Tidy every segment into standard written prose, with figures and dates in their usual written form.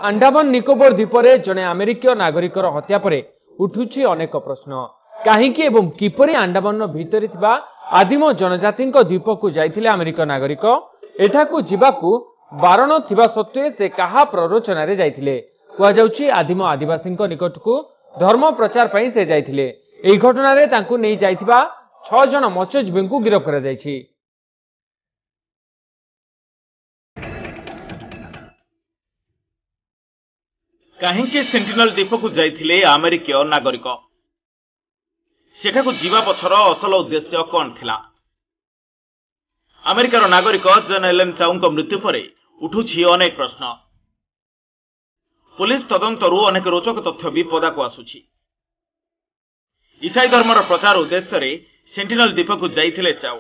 अंडमान निकोबर द्वीपरे जने अमेरिकीय नागरिकर हत्या पर उठुछि अनेक प्रश्न। कहीं एवं किपरि अंडमान भितर थिबा आदिम जनजाति द्वीप को जाइथिले अमेरिका नागरिक एठाकू जिबाकू बारण थिबा सत्वे से कहा प्ररोचना रे जाइथिले। कुआ जाउछि आदिम आदिवासी निकट को धर्म प्रचार पई से जाइथिले। एही घटना रे तांकू नै जाइथिबा 6 जन मत्स्यजीवी को गिरफ्त करा जाइछि। कहीं सेंटिनल द्वीप को जाइथिले अमेरिकीय नागरिक सेठाकू जीवा पछर असल उद्देश्य कौन थिला? अमेरिकार नागरिक जॉन एलन चाउ मृत्यु पर उठुछि अनेक प्रश्न। पुलिस तदंतरु अनेक रोचक तथ्य भी पदाकू आसुछि। ईसाई धर्मर प्रचार उद्देश्य रे सेंटिनल द्वीप को जाइथिले चाउ।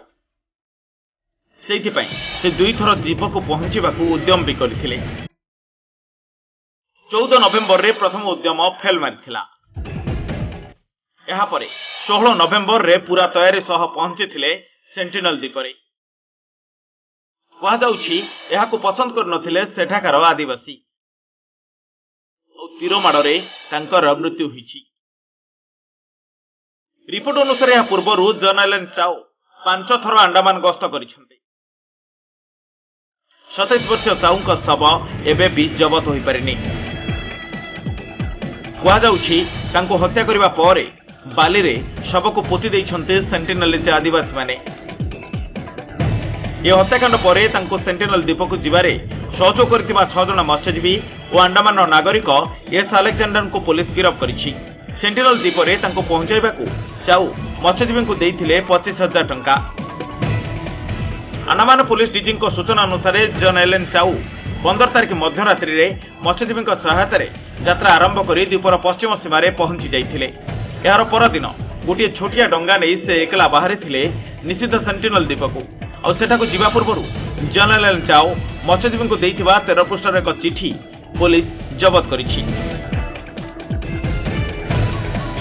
सेइथिपई से दुई थर द्वीप को पहुंचीबाकू उद्यम भी करथिले। 14 नवेम्बर रे प्रथम उद्यम फेल मारिथिला। यापर 16 नवेम्बर रे पूरा तैयारी सह पहुंचीथिले सेंटिनल द्वीप रे। कहुछि एहाकू पसंद करनथिले सेठाकार आदिवासी। तीरमाड़े तांकर मृत्यु होईछि। रिपोर्ट अनुसार यह पूर्व जॉन एलन चाउ 5 थर अंडमान गस्त करिसेंते। 27 वर्ष चाउंक शव एबे भी जबत होई परिनी। कहुछि तांको हत्या करिबा परे बाली रे शव को पोति दैछन्ते सेंटिनलिस्ट आदिवासी माने। ये हत्याकांड परे तांको सेंटिनल द्वीप को जिबारे सहयोग करथिबा 6 जन मत्स्यजीवी और अंडमान नागरिक एस अलेक्जेंडर को पुलिस गिरफ्त करिछि। सेंटिनल द्वीप रे तांको पहुंचाइबाकू चाउ मत्स्यजीवी को देइथिले 25,000 टंका। अंडमान पुलिस डीजी को सूचना अनुसार जॉन एलन चाउ 15 तारिख मध्यरात्रि रे मत्स्यजीवी सहायता रे यात्रा आरंभ करी द्वीपर पश्चिम सीमार पहुंची जाइथिले। यार परदिन गोटे छोटिया डंगा नहीं से एकला बाहरी थिले निषिद्ध सेंटिनल द्वीप को और सेठाकू जीवा पूर्व जॉन एलन चाउ मत्स्यजीवी को देइथिबा 13 पृष्ठर एक चिठी पुलिस जबत करिछि।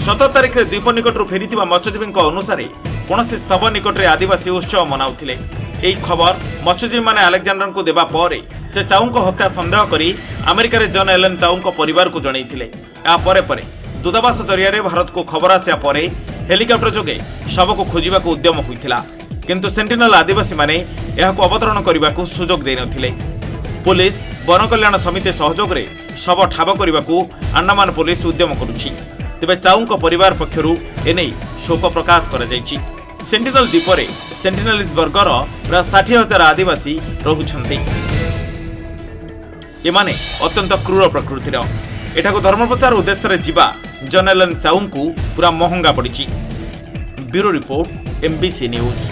17 तारिख रे द्वीप निकटरू फेरिथिबा मत्स्यजीवी अनुसार कौनसी शव निकट रे आदिवासी उत्सव मनाउथिले। एही खबर मत्स्यजीवी माने अलेक्जेंडर को देबा परे से चाउ को हत्या संदेह करी अमेरिका रे जॉन एलन चाउ को परिवार को जणैथिले। या परे परे दूतावास जरिया रे भारत को खबर आसिया परे हेलिकॉप्टर जोगे शव को खोजिबा को उद्यम होइथिला, किंतु सेंटिनल आदिवासी माने एहाको अवतरण करने को सुजोग दे नथिले। पुलिस वन कल्याण समिति सहयोग रे शव ठाब करने को अंडमान पुलिस उद्यम करुछि। तेबे चाउ परिवार पक्षरु एने शोक प्रकाश करा जायछि। सेंटिनल द्वीप रे सेंटिनलिस्ट वर्गर प्राय 60,000 आदिवासी रहुछन्ते। एमाने अत्यंत क्रूर प्रकृतिर एठाको धर्म प्रचार उद्देश्य रे जीवा जॉन एलन चाउ को पूरा महंगा पड़िछि। Bureau report MBC news.